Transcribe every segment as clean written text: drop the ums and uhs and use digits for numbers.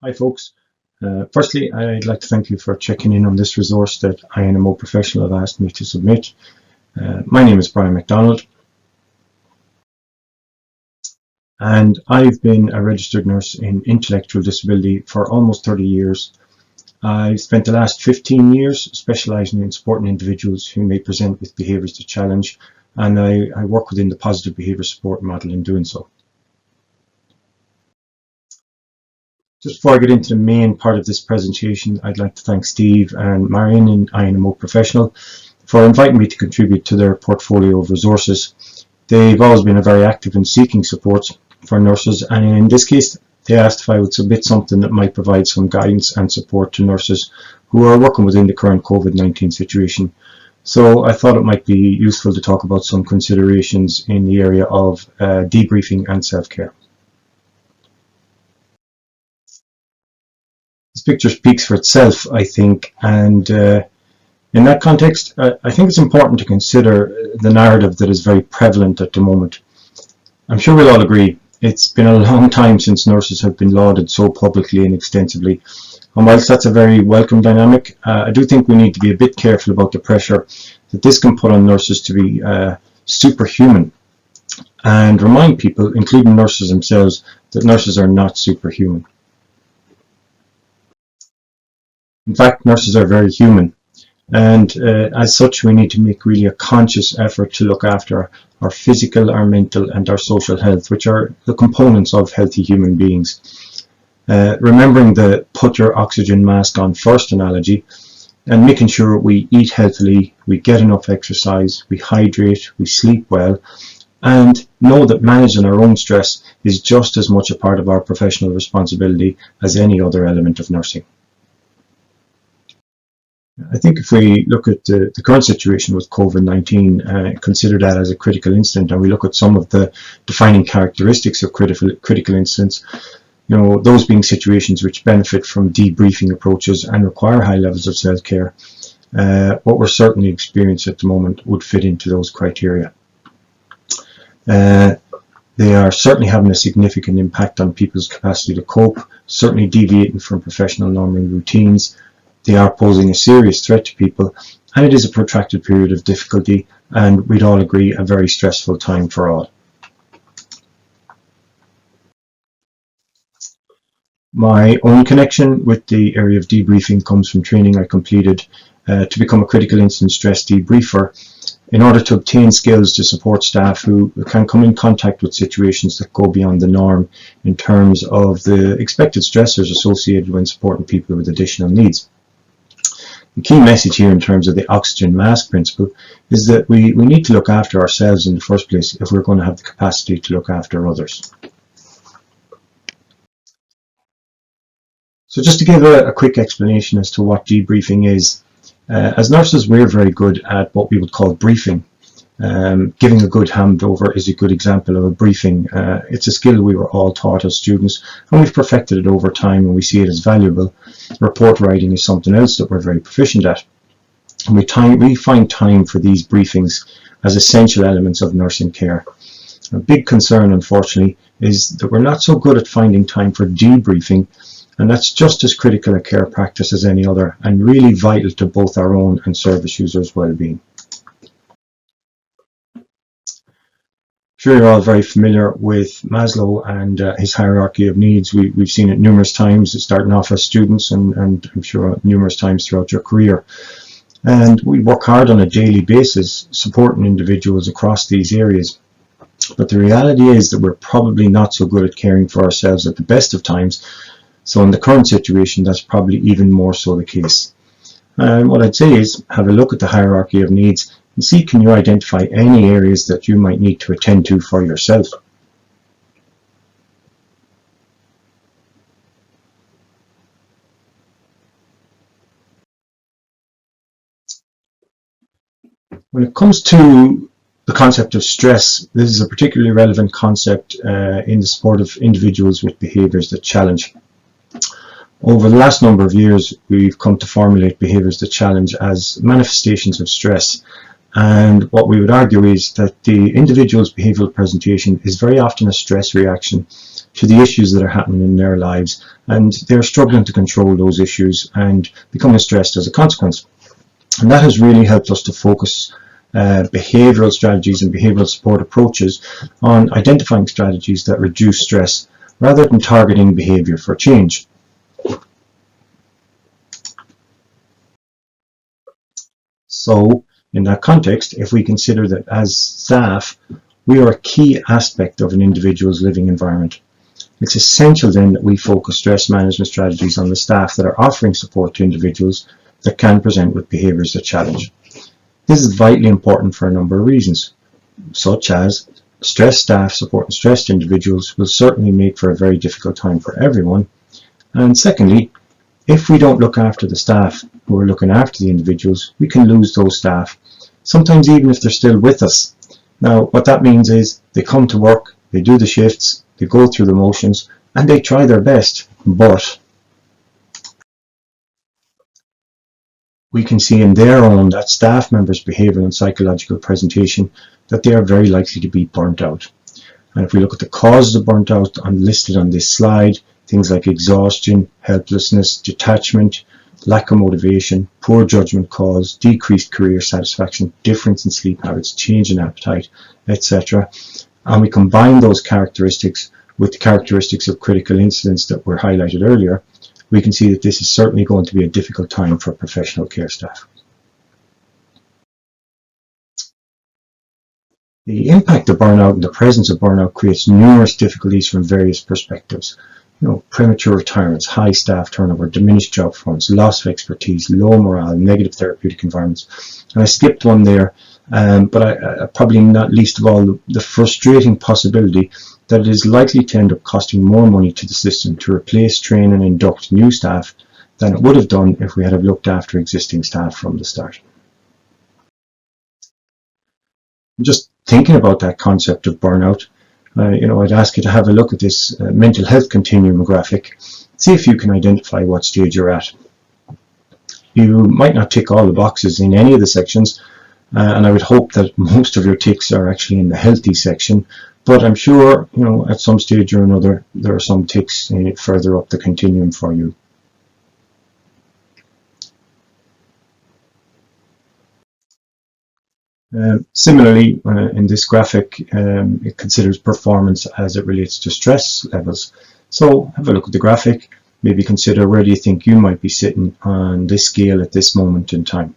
Hi folks, firstly I'd like to thank you for checking in on this resource that INMOProfessional have asked me to submit. My name is Brian MacDonald and I've been a registered nurse in intellectual disability for almost 30 years. I've spent the last 15 years specialising in supporting individuals who may present with behaviours to challenge, and I work within the positive behaviour support model in doing so. Just before I get into the main part of this presentation, I'd like to thank Steve and Marion in INMOProfessional for inviting me to contribute to their portfolio of resources. They've always been very active in seeking support for nurses, and in this case they asked if I would submit something that might provide some guidance and support to nurses who are working within the current COVID-19 situation. So I thought it might be useful to talk about some considerations in the area of debriefing and self-care. This picture speaks for itself, I think, and in that context I think it's important to consider the narrative that is very prevalent at the moment. I'm sure we'll all agree it's been a long time since nurses have been lauded so publicly and extensively, and whilst that's a very welcome dynamic, I do think we need to be a bit careful about the pressure that this can put on nurses to be superhuman, and remind people, including nurses themselves, that nurses are not superhuman. In fact, nurses are very human, and as such we need to make really a conscious effort to look after our physical, our mental and our social health, which are the components of healthy human beings. Remembering the put your oxygen mask on first analogy, and making sure we eat healthily, we get enough exercise, we hydrate, we sleep well, and know that managing our own stress is just as much a part of our professional responsibility as any other element of nursing. I think if we look at the current situation with COVID-19, consider that as a critical incident, and we look at some of the defining characteristics of critical incidents, you know, those being situations which benefit from debriefing approaches and require high levels of self-care, what we're certainly experiencing at the moment would fit into those criteria. They are certainly having a significant impact on people's capacity to cope, certainly deviating from professional normal routines. They are posing a serious threat to people, and it is a protracted period of difficulty, and we'd all agree a very stressful time for all. My own connection with the area of debriefing comes from training I completed to become a critical incident stress debriefer, in order to obtain skills to support staff who can come in contact with situations that go beyond the norm in terms of the expected stressors associated when supporting people with additional needs. The key message here in terms of the oxygen mask principle is that we need to look after ourselves in the first place if we're going to have the capacity to look after others. So just to give a quick explanation as to what debriefing is, as nurses we're very good at what we would call briefing. Giving a good handover is a good example of a briefing. It's a skill we were all taught as students, and we've perfected it over time, and we see it as valuable. Report writing is something else that we're very proficient at, and we find time for these briefings as essential elements of nursing care. A big concern, unfortunately, is that we're not so good at finding time for debriefing, and that's just as critical a care practice as any other, and really vital to both our own and service users' well-being. Sure, you're all very familiar with Maslow and his hierarchy of needs. We've seen it numerous times, starting off as students, and I'm sure numerous times throughout your career. And we work hard on a daily basis supporting individuals across these areas. But the reality is that we're probably not so good at caring for ourselves at the best of times. So in the current situation, that's probably even more so the case. And what I'd say is have a look at the hierarchy of needs and see, can you identify any areas that you might need to attend to for yourself. When it comes to the concept of stress, this is a particularly relevant concept in the support of individuals with behaviours that challenge. Over the last number of years, we've come to formulate behaviours that challenge as manifestations of stress, And what we would argue is that the individual's behavioural presentation is very often a stress reaction to the issues that are happening in their lives, and they're struggling to control those issues and becoming stressed as a consequence. And that has really helped us to focus behavioural strategies and behavioural support approaches on identifying strategies that reduce stress rather than targeting behaviour for change. So in that context, if we consider that as staff, we are a key aspect of an individual's living environment, it's essential then that we focus stress management strategies on the staff that are offering support to individuals that can present with behaviours that challenge. This is vitally important for a number of reasons, such as stressed staff supporting stressed individuals will certainly make for a very difficult time for everyone. And secondly, if we don't look after the staff who are looking after the individuals, we can lose those staff, sometimes even if they're still with us. Now, what that means is they come to work, they do the shifts, they go through the motions, and they try their best, but we can see in their own, that staff members' behavioural and psychological presentation, that they are very likely to be burnt out. And if we look at the causes of burnt out listed on this slide, things like exhaustion, helplessness, detachment, lack of motivation, poor judgment calls, decreased career satisfaction, difference in sleep habits, change in appetite, etc. And we combine those characteristics with the characteristics of critical incidents that were highlighted earlier, we can see that this is certainly going to be a difficult time for professional care staff. The impact of burnout and the presence of burnout creates numerous difficulties from various perspectives. Premature retirements, high staff turnover, diminished job performance, loss of expertise, low morale, negative therapeutic environments. And I skipped one there, but I probably not least of all the frustrating possibility that it is likely to end up costing more money to the system to replace, train and induct new staff than it would have done if we had looked after existing staff from the start. Just thinking about that concept of burnout, I'd ask you to have a look at this mental health continuum graphic. See if you can identify what stage you're at. You might not tick all the boxes in any of the sections, and I would hope that most of your ticks are actually in the healthy section, but I'm sure, at some stage or another, there are some ticks further up the continuum for you. Similarly, in this graphic, it considers performance as it relates to stress levels. So have a look at the graphic, maybe consider where do you think you might be sitting on this scale at this moment in time.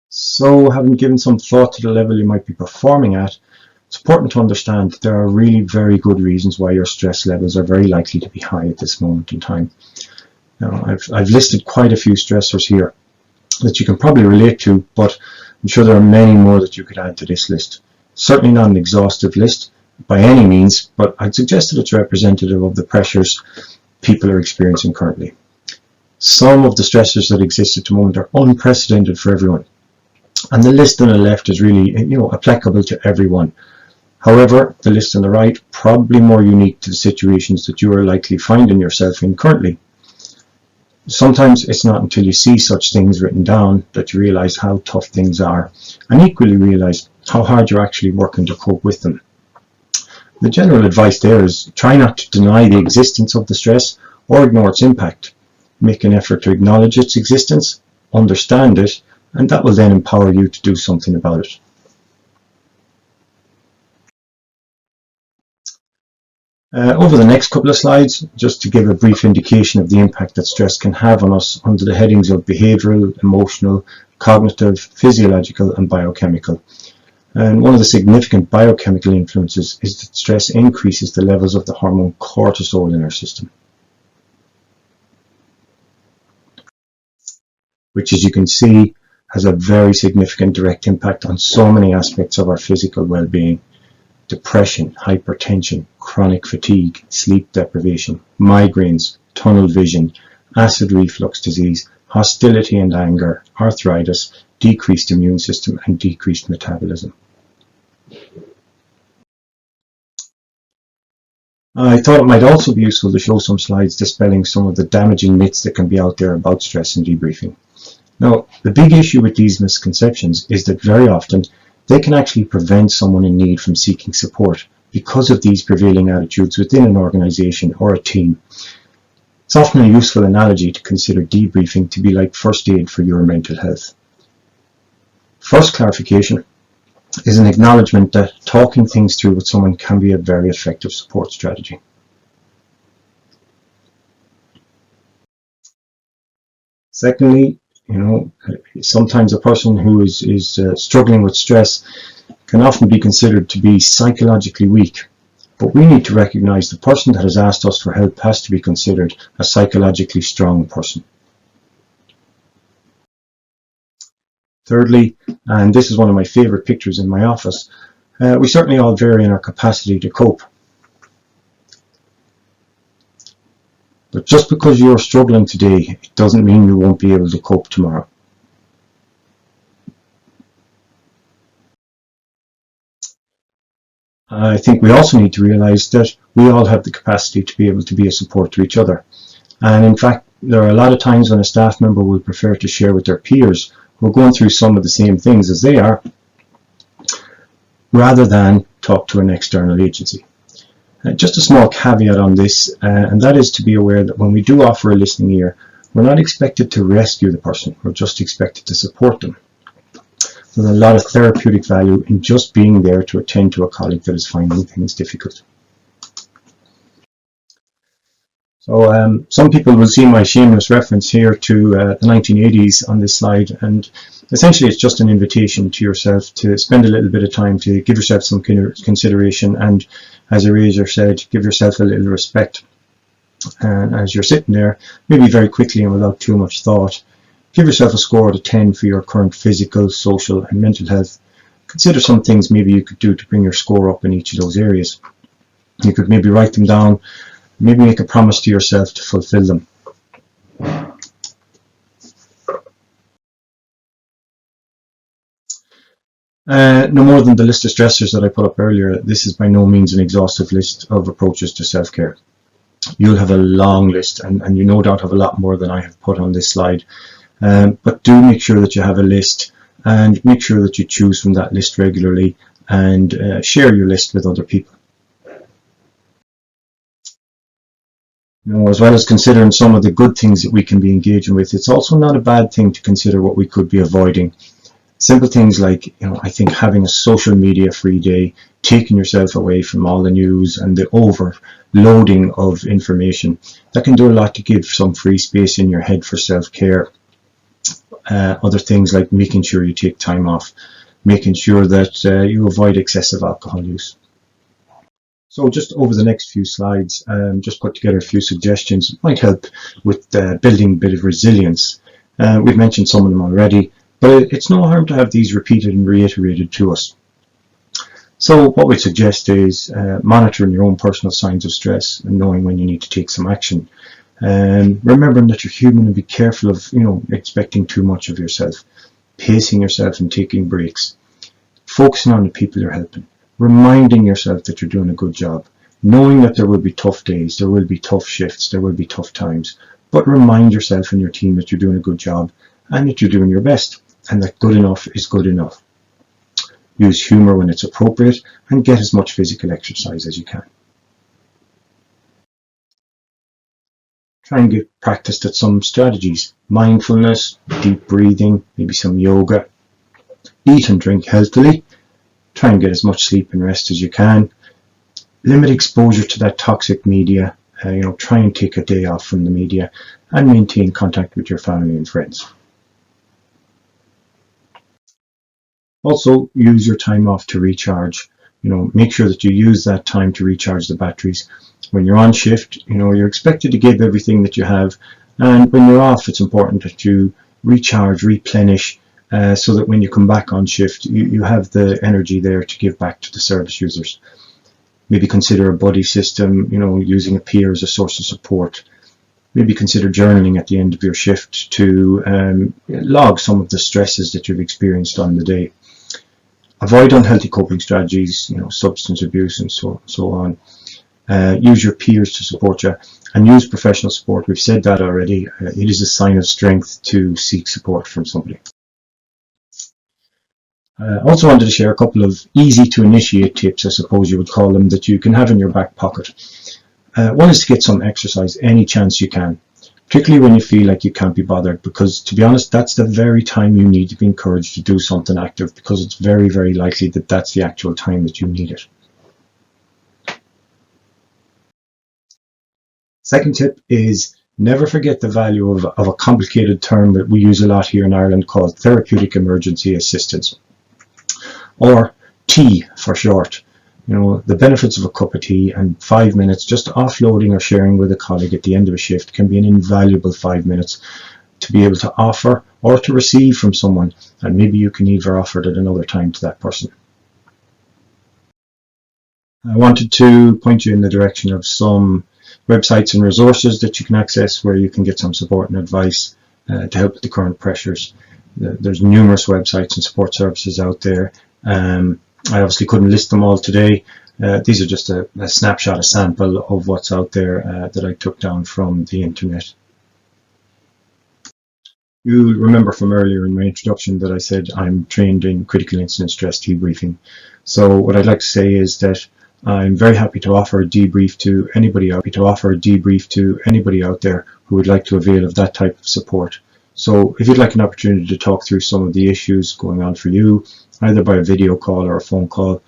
So having given some thought to the level you might be performing at, it's important to understand that there are really very good reasons why your stress levels are very likely to be high at this moment in time. Now, I've listed quite a few stressors here that you can probably relate to, but I'm sure there are many more that you could add to this list. Certainly not an exhaustive list by any means, but I'd suggest that it's representative of the pressures people are experiencing currently. Some of the stressors that exist at the moment are unprecedented for everyone, and the list on the left is really applicable to everyone. However, the list on the right probably more unique to the situations that you are likely finding yourself in currently. Sometimes it's not until you see such things written down that you realize how tough things are, and equally realize how hard you're actually working to cope with them. The general advice there is try not to deny the existence of the stress or ignore its impact. Make an effort to acknowledge its existence, understand it, and that will then empower you to do something about it. Over the next couple of slides, just to give a brief indication of the impact that stress can have on us under the headings of behavioural, emotional, cognitive, physiological and biochemical. And one of the significant biochemical influences is that stress increases the levels of the hormone cortisol in our system, which, as you can see, has a very significant direct impact on so many aspects of our physical well-being. Depression, hypertension, chronic fatigue, sleep deprivation, migraines, tunnel vision, acid reflux disease, hostility and anger, arthritis, decreased immune system and decreased metabolism. I thought it might also be useful to show some slides dispelling some of the damaging myths that can be out there about stress and debriefing. Now, the big issue with these misconceptions is that very often they can actually prevent someone in need from seeking support because of these prevailing attitudes within an organisation or a team. It's often a useful analogy to consider debriefing to be like first aid for your mental health. First clarification is an acknowledgement that talking things through with someone can be a very effective support strategy. Secondly, sometimes a person who is struggling with stress can often be considered to be psychologically weak, but we need to recognize the person that has asked us for help has to be considered a psychologically strong person. Thirdly, and this is one of my favorite pictures in my office, we certainly all vary in our capacity to cope. But just because you're struggling today, it doesn't mean you won't be able to cope tomorrow. I think we also need to realize that we all have the capacity to be able to be a support to each other. And in fact, there are a lot of times when a staff member would prefer to share with their peers who are going through some of the same things as they are, rather than talk to an external agency. Just a small caveat on this, and that is to be aware that when we do offer a listening ear, we're not expected to rescue the person, we're just expected to support them. There's a lot of therapeutic value in just being there to attend to a colleague that is finding things difficult. So some people will see my shameless reference here to the 1980s on this slide, and essentially it's just an invitation to yourself to spend a little bit of time to give yourself some consideration, and as Eraser said, give yourself a little respect. And as you're sitting there, maybe very quickly and without too much thought, give yourself a score out of 10 for your current physical, social and mental health. Consider some things maybe you could do to bring your score up in each of those areas. You could maybe write them down, maybe make a promise to yourself to fulfill them. No more than the list of stressors that I put up earlier, this is by no means an exhaustive list of approaches to self-care. You'll have a long list, and you no doubt have a lot more than I have put on this slide. But do make sure that you have a list, and make sure that you choose from that list regularly, and share your list with other people. As well as considering some of the good things that we can be engaging with, it's also not a bad thing to consider what we could be avoiding. Simple things like, I think having a social media free day, taking yourself away from all the news and the overloading of information, that can do a lot to give some free space in your head for self-care. Other things like making sure you take time off, making sure that you avoid excessive alcohol use. So just over the next few slides, just put together a few suggestions that might help with building a bit of resilience. We've mentioned some of them already, but it's no harm to have these repeated and reiterated to us. So what we suggest is monitoring your own personal signs of stress and knowing when you need to take some action. Remembering that you're human, and be careful of expecting too much of yourself. Pacing yourself and taking breaks. Focusing on the people you're helping. Reminding yourself that you're doing a good job, knowing that there will be tough days, there will be tough shifts, there will be tough times, but remind yourself and your team that you're doing a good job and that you're doing your best, and that good enough is good enough. Use humour when it's appropriate, and get as much physical exercise as you can. Try and get practiced at some strategies: mindfulness, deep breathing, maybe some yoga. Eat and drink healthily. Try and get as much sleep and rest as you can. Limit exposure to that toxic media. Try and take a day off from the media, and maintain contact with your family and friends. Also, use your time off to recharge. Make sure that you use that time to recharge the batteries. When you're on shift, you're expected to give everything that you have, and when you're off, it's important that you recharge, replenish, so that when you come back on shift, you have the energy there to give back to the service users. Maybe consider a buddy system, using a peer as a source of support. Maybe consider journaling at the end of your shift to log some of the stresses that you've experienced on the day. Avoid unhealthy coping strategies, substance abuse and so on. use your peers to support you, and use professional support. We've said that already. It is a sign of strength to seek support from somebody. I also wanted to share a couple of easy to initiate tips, I suppose you would call them, that you can have in your back pocket. One is to get some exercise any chance you can, particularly when you feel like you can't be bothered, because to be honest, that's the very time you need to be encouraged to do something active, because it's very, very likely that that's the actual time that you need it. Second tip is never forget the value of a complicated term that we use a lot here in Ireland called therapeutic emergency assistance, or tea for short. You know, the benefits of a cup of tea and 5 minutes just offloading or sharing with a colleague at the end of a shift can be an invaluable 5 minutes to be able to offer or to receive from someone, and maybe you can either offer it at another time to that person. I wanted to point you in the direction of some websites and resources that you can access where you can get some support and advice to help with the current pressures. There's numerous websites and support services out there. I obviously couldn't list them all today. These are just a snapshot, a sample of what's out there that I took down from the internet. You'll remember from earlier in my introduction that I said I'm trained in critical incident stress debriefing. So what I'd like to say is that I'm very happy to offer a debrief to anybody out there who would like to avail of that type of support. So if you'd like an opportunity to talk through some of the issues going on for you, either by a video call or a phone call,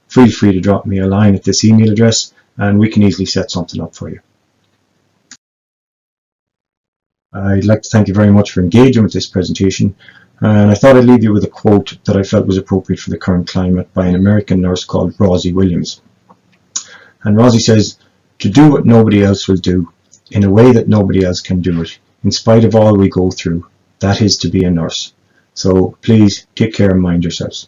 feel free to drop me a line at this email address and we can easily set something up for you. I'd like to thank you very much for engaging with this presentation, and I thought I'd leave you with a quote that I felt was appropriate for the current climate by an American nurse called Rosie Williams. And Rosie says, "To do what nobody else will do, in a way that nobody else can do it, in spite of all we go through, that is to be a nurse." So please take care and mind yourselves.